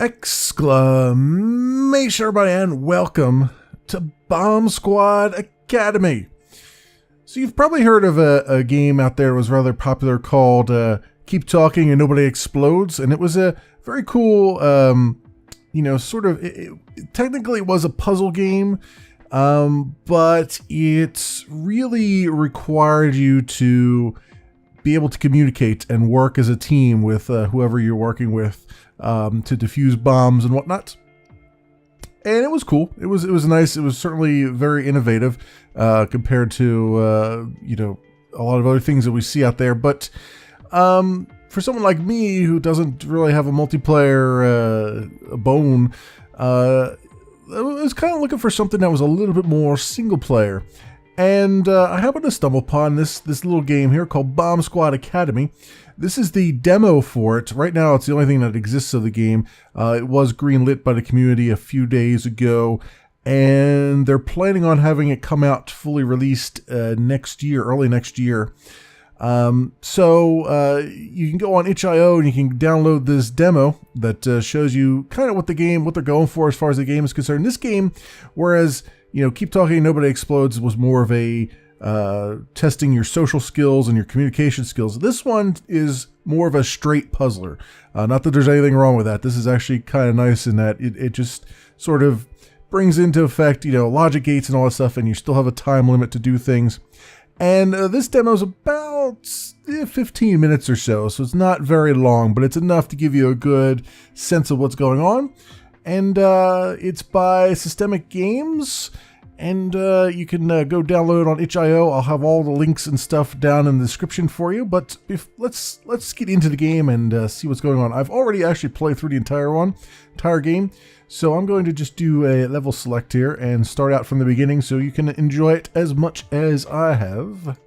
Exclamation everybody, and welcome to Bomb Squad Academy. So you've probably heard of a game out there that was rather popular called Keep Talking and Nobody Explodes, and it was a very cool, technically it was a puzzle game, but it really required you to be able to communicate and work as a team with whoever you're working with to defuse bombs and whatnot. And it was cool. It was nice. It was certainly very innovative compared to a lot of other things that we see out there. But for someone like me who doesn't really have a multiplayer bone, I was kind of looking for something that was a little bit more single player. And I happened to stumble upon this little game here called Bomb Squad Academy. This is the demo for it. Right now, it's the only thing that exists of the game. It was greenlit by the community a few days ago, and they're planning on having it come out fully released next year, early next year. So you can go on itch.io and you can download this demo that shows you kind of what they're going for as far as the game is concerned. This game, whereas Keep Talking, Nobody Explodes was more of a testing your social skills and your communication skills. This one is more of a straight puzzler. Not that there's anything wrong with that. This is actually kind of nice in that it just sort of brings into effect, logic gates and all that stuff, and you still have a time limit to do things. And this demo is about 15 minutes or so it's not very long, but it's enough to give you a good sense of what's going on. And it's by Systemic Games, and you can go download it on itch.io. I'll have all the links and stuff down in the description for you. But let's get into the game and see what's going on. I've already actually played through the entire game, so I'm going to just do a level select here and start out from the beginning so you can enjoy it as much as I have.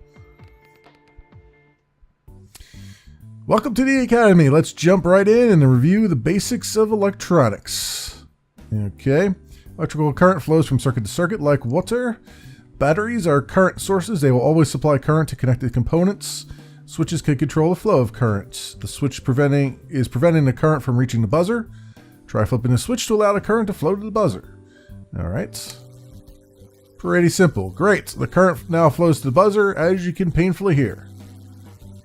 Welcome to the Academy. Let's jump right in and review the basics of electronics. Okay. Electrical current flows from circuit to circuit like water. Batteries are current sources. They will always supply current to connected components. Switches can control the flow of current. The switch is preventing the current from reaching the buzzer. Try flipping the switch to allow the current to flow to the buzzer. All right. Pretty simple. Great. The current now flows to the buzzer, as you can painfully hear.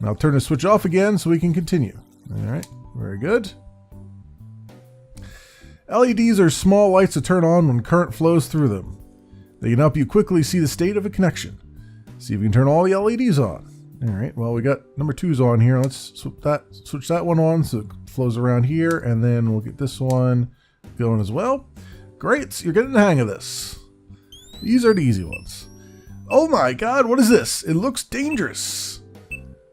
Now turn the switch off again so we can continue. All right, very good. LEDs are small lights that turn on when current flows through them. They can help you quickly see the state of a connection. See if you can turn all the LEDs on. All right, well, we got number 2's on here. Let's switch that one on so it flows around here, and then we'll get this one going as well. Great, you're getting the hang of this. These are the easy ones. Oh my God, what is this? It looks dangerous.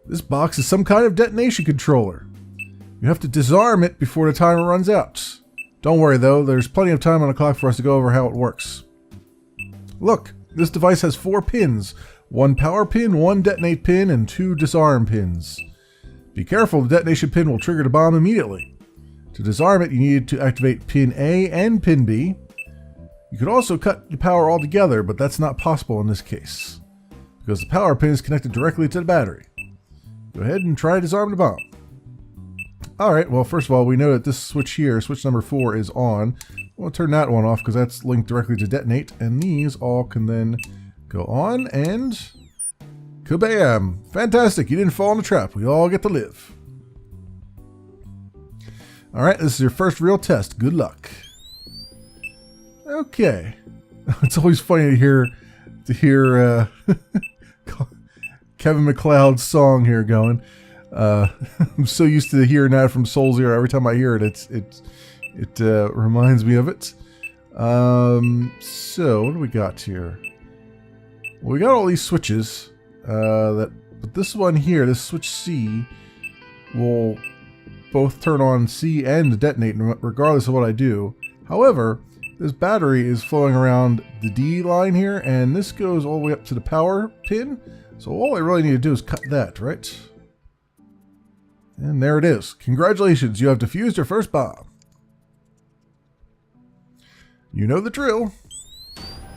This box is some kind of detonation controller. You have to disarm it before the timer runs out. Don't worry though, there's plenty of time on the clock for us to go over how it works. Look, this device has 4 pins. 1 power pin, 1 detonate pin, and 2 disarm pins. Be careful, the detonation pin will trigger the bomb immediately. To disarm it, you need to activate pin A and pin B. You could also cut the power altogether, but that's not possible in this case, because the power pin is connected directly to the battery. Go ahead and try to disarm the bomb. Alright, well, first of all, we know that this switch here, switch number 4, is on. We'll turn that one off because that's linked directly to detonate, and these all can then go on, and kabam! Fantastic, you didn't fall in the trap. We all get to live. Alright, this is your first real test. Good luck. Okay. It's always funny to hear Kevin MacLeod's song here going. I'm so used to hearing that from Soul Zero. Every time I hear it, it reminds me of it. So what do we got here? Well, we got all these switches. But this one here, this switch C, will both turn on C and detonate regardless of what I do. However, this battery is flowing around the D line here, and this goes all the way up to the power pin. So all I really need to do is cut that, right? And there it is. Congratulations, you have defused your first bomb. You know the drill.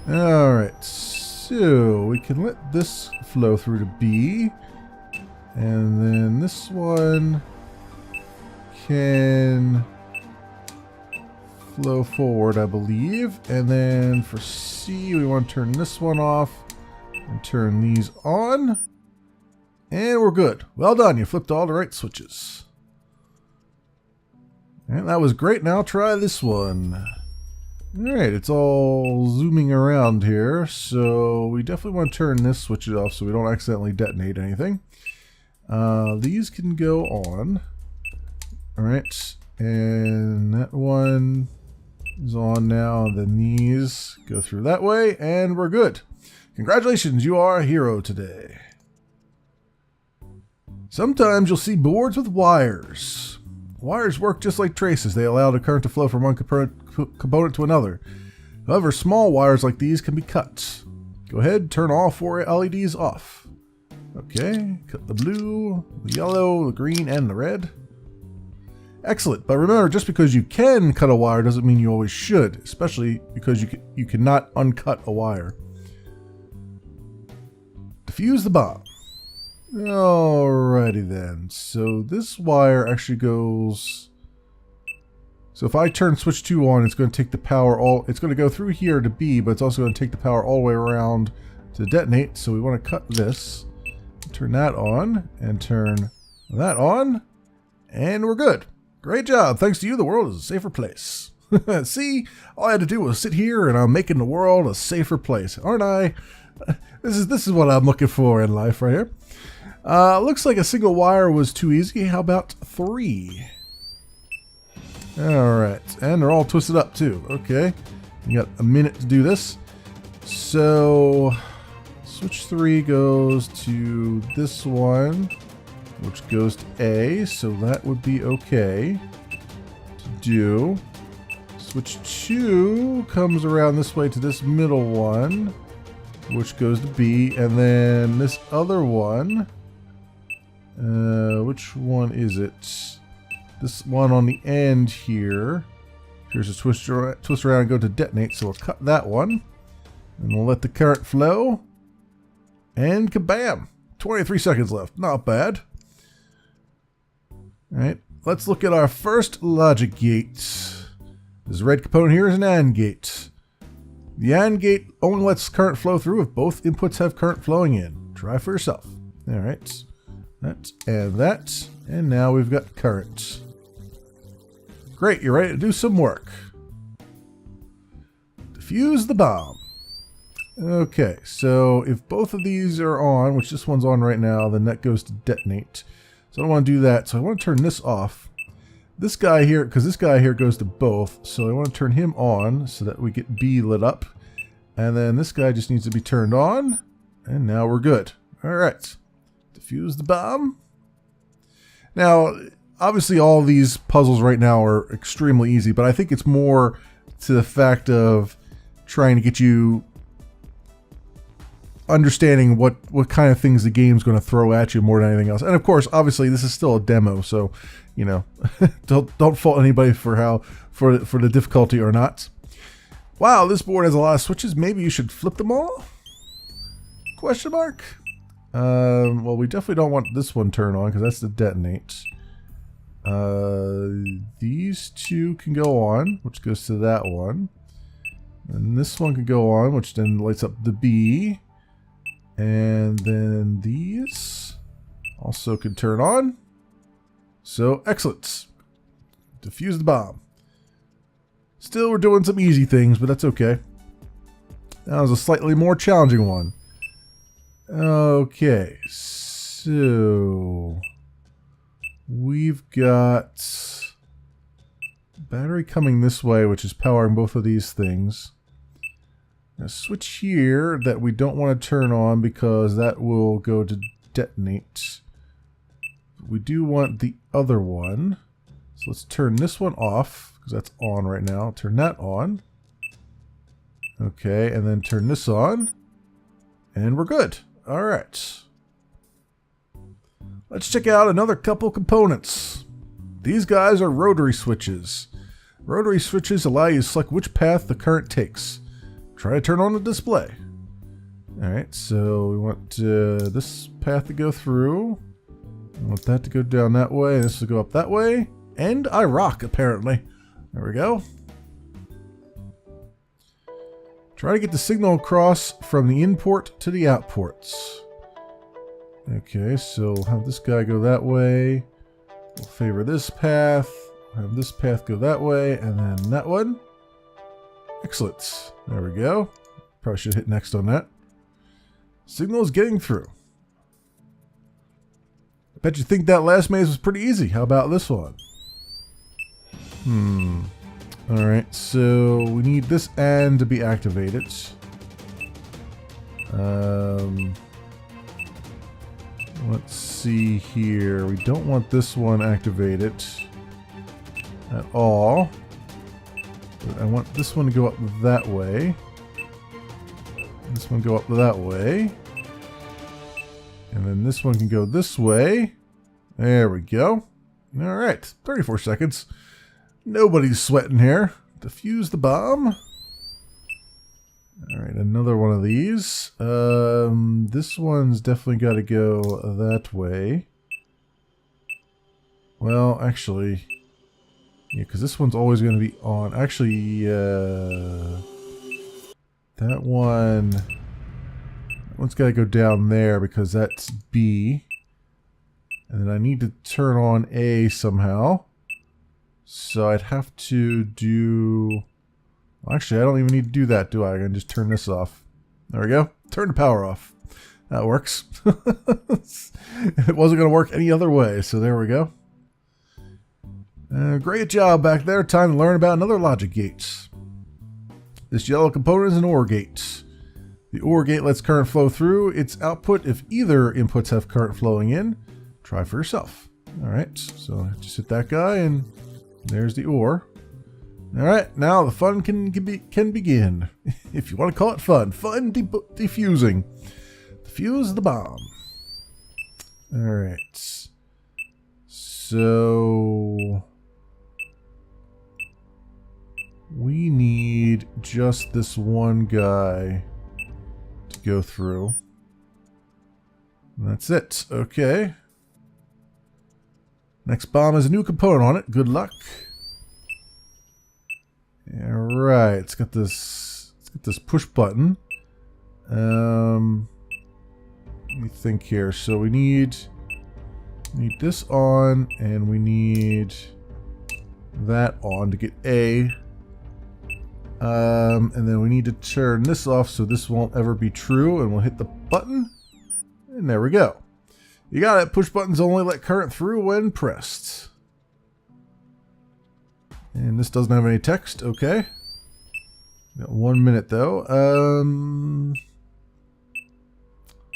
Alright, so we can let this flow through to B. And then this one can flow forward, I believe. And then for C, we want to turn this one off and turn these on. And we're good. Well done. You flipped all the right switches. And that was great. Now try this one. Alright, it's all zooming around here. So we definitely want to turn this switch off so we don't accidentally detonate anything. These can go on. Alright. And that one is on now. Then these go through that way. And we're good. Congratulations, you are a hero today. Sometimes you'll see boards with wires. Wires work just like traces. They allow the current to flow from one component to another. However, small wires like these can be cut. Go ahead, turn all 4 LEDs off. Okay, cut the blue, the yellow, the green, and the red. Excellent, but remember, just because you can cut a wire doesn't mean you always should, especially because you cannot uncut a wire. Defuse the bomb. Alrighty then, so this wire actually goes... So if I turn switch 2 on, it's going to take the power it's going to go through here to B, but it's also going to take the power all the way around to detonate. So we want to cut this, turn that on, and turn that on, and we're good. Great job. Thanks to you, the world is a safer place. See, all I had to do was sit here and I'm making the world a safer place, aren't I? This is what I'm looking for in life right here. Looks like a single wire was too easy. How about 3? Alright, and they're all twisted up too. Okay, you got a minute to do this. So, switch 3 goes to this one, which goes to A, so that would be okay to do. Switch 2 comes around this way to this middle one, which goes to B, and then this other one, which one is it? This one on the end here. Here's a twist around and go to detonate, so we'll cut that one. And we'll let the current flow. And kabam! 23 seconds left. Not bad. Alright, let's look at our first logic gate. This red component here is an AND gate. The AND gate only lets current flow through if both inputs have current flowing in. Try for yourself. Alright, that and that. And now we've got current. Great, you're ready to do some work. Defuse the bomb. Okay, so if both of these are on, which this one's on right now, then that goes to detonate. So I don't want to do that, so I want to turn this off. This guy here, because this guy here goes to both, so I want to turn him on so that we get B lit up. And then this guy just needs to be turned on, and now we're good. Alright, defuse the bomb. Now, obviously all these puzzles right now are extremely easy, but I think it's more to the fact of trying to get you understanding what kind of things the game's going to throw at you more than anything else. And of course, obviously this is still a demo, so you know, don't fault anybody for the difficulty or not. Wow, this board has a lot of switches. Maybe you should flip them all? Question mark? Well, we definitely don't want this one turned on because that's the detonate. These two can go on, which goes to that one. And this one can go on, which then lights up the B. And then these also can turn on. So, excellent. Defuse the bomb. Still, we're doing some easy things, but that's okay. That was a slightly more challenging one. Okay, so we've got battery coming this way, which is powering both of these things. A switch here that we don't want to turn on because that will go to detonate. We do want the other one. So let's turn this one off because that's on right now. Turn that on. Okay, and then turn this on. And we're good. All right. Let's check out another couple components. These guys are rotary switches. Rotary switches allow you to select which path the current takes. Try to turn on the display. Alright, so we want this path to go through. I want that to go down that way. This will go up that way. And I rock, apparently. There we go. Try to get the signal across from the input to the outports. Okay, so we'll have this guy go that way. We'll favor this path. Have this path go that way, and then that one. Excellent. There we go. Probably should hit next on that. Signal is getting through. I bet you think that last maze was pretty easy. How about this one? Alright, so we need this end to be activated. Let's see here. We don't want this one activated at all. But I want this one to go up that way. This one go up that way. And then this one can go this way. There we go. Alright, 34 seconds. Nobody's sweating here. Defuse the bomb. Alright, another one of these. This one's definitely got to go that way. Well, actually... yeah, because this one's always going to be on. Actually, that one's got to go down there because that's B. And then I need to turn on A somehow. So I'd have to do... well, actually, I don't even need to do that, do I? I can just turn this off. There we go. Turn the power off. That works. It wasn't going to work any other way, so there we go. Great job back there. Time to learn about another logic gate. This yellow component is an OR gate. The OR gate lets current flow through its output if either inputs have current flowing in. Try for yourself. Alright, so just hit that guy and there's the OR. Alright, now the fun can begin. If you want to call it fun. Fun defusing. Defuse the bomb. Alright. So... we need just this one guy to go through. And that's it. Okay. Next bomb has a new component on it. Good luck. Alright, it's got this push button. Let me think here. So we need this on, and we need that on to get A. And then we need to turn this off so this won't ever be true, and we'll hit the button. And there we go. You got it. Push buttons only let current through when pressed. And this doesn't have any text. Okay. Got 1 minute though.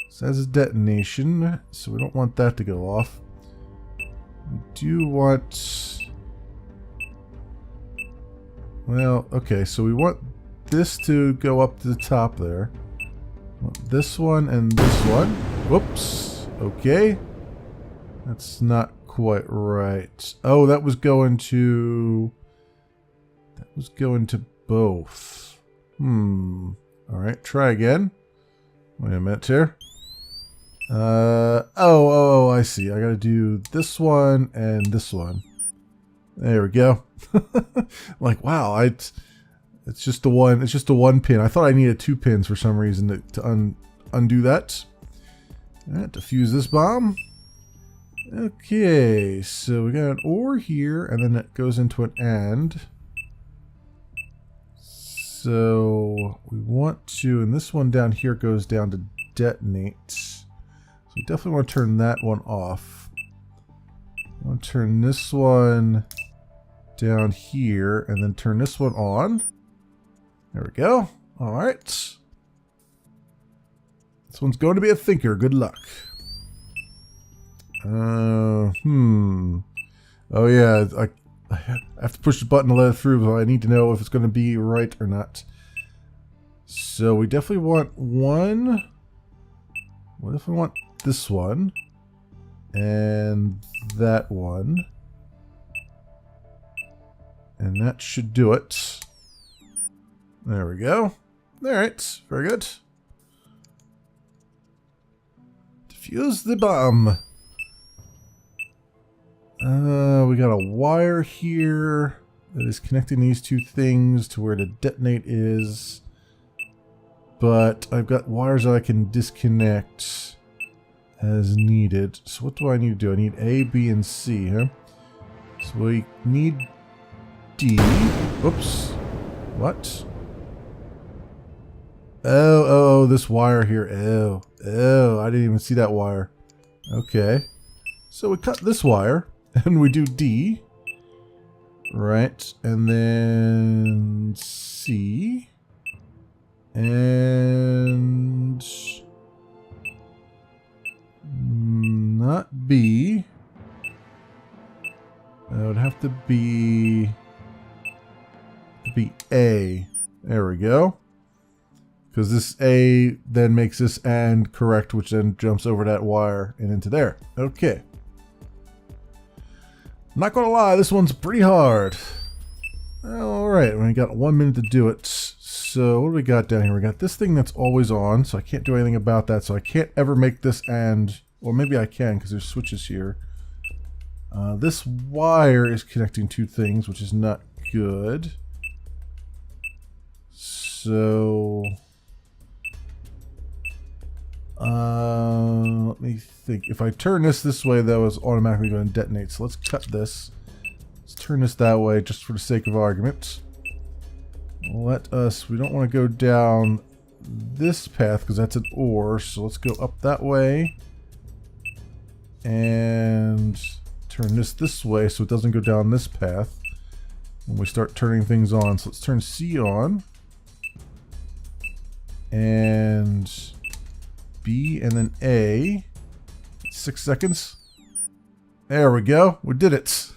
Says a detonation, so we don't want that to go off. We do want... well, okay, so we want this to go up to the top there. This one and this one. Whoops. Okay. That's not quite right. Oh, that was going to... that was going to both. Alright, try again. Wait a minute here. Oh, I see. I gotta do this one and this one. There we go. Like, wow, it's just the one. It's just a one pin. I thought I needed 2 pins for some reason to undo that. All right, defuse this bomb. Okay, so we got an OR here, and then it goes into an AND. So we want to, and this one down here goes down to detonate. So we definitely want to turn that one off. I want to turn this one down here, and then turn this one on. There we go. All right. This one's going to be a thinker. Good luck. Oh yeah, I have to push the button to let it through, but I need to know if it's going to be right or not. So we definitely want one. What if we want this one? And that one. And that should do it. There we go. Alright, very good. Defuse the bomb. We got a wire here that is connecting these two things to where the detonate is. but I've got wires that I can disconnect as needed. So what do I need to do? I need A, B, and C, huh? So we need D. Oops. What? Oh, this wire here. Oh, I didn't even see that wire. Okay. So we cut this wire, and we do D. Right, and then C. And not B. That would have to be A. There we go. Because this A then makes this AND correct, which then jumps over that wire and into there. Okay. Not gonna lie, this one's pretty hard. Alright, we got 1 minute to do it. So what do we got down here? We got this thing that's always on, so I can't do anything about that. So I can't ever make this AND, or maybe I can because there's switches here. This wire is connecting two things, which is not good. So let me think. If I turn this way, that was automatically going to detonate. So let's cut this. Let's turn this that way just for the sake of argument. We don't want to go down this path because that's an OR. So let's go up that way and turn this way so it doesn't go down this path when we start turning things on. So let's turn C on and B and then A. 6 seconds. There we go. We did it.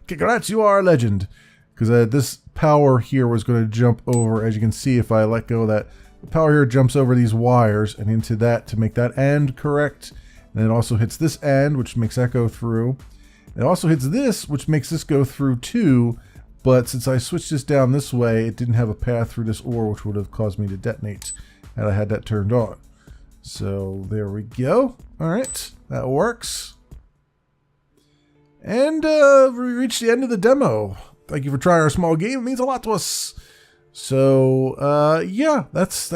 Congrats, you are a legend. Because this power here was going to jump over, as you can see, if I let go of that. The power here jumps over these wires and into that to make that AND correct. And it also hits this AND, which makes that go through. It also hits this, which makes this go through too. But since I switched this down this way, it didn't have a path through this OR, which would have caused me to detonate had I had that turned on. So there we go. All right, that works. And we reached the end of the demo. Thank you for trying our small game. It means a lot to us. So yeah, that's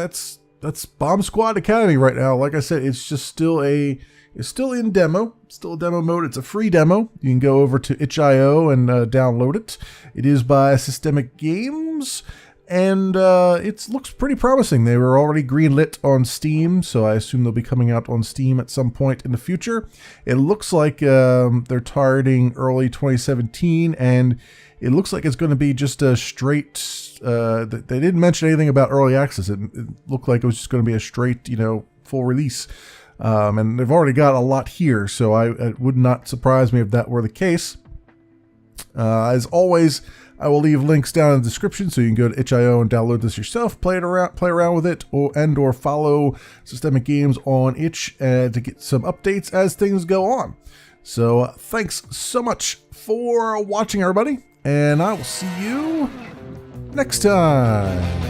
Bomb Squad Academy right now. Like I said, it's just still in demo. Still a demo mode. It's a free demo. You can go over to itch.io and download it. It is by Systemic Games. And it looks pretty promising. They were already greenlit on Steam, so I assume they'll be coming out on Steam at some point in the future. It looks like they're targeting early 2017, and it looks like it's going to be just a straight... they didn't mention anything about early access. It looked like it was just going to be a straight, full release. And they've already got a lot here, so it would not surprise me if that were the case. As always, I will leave links down in the description so you can go to itch.io and download this yourself, play around with it, or follow Systemic Games on itch to get some updates as things go on. So thanks so much for watching, everybody, and I will see you next time.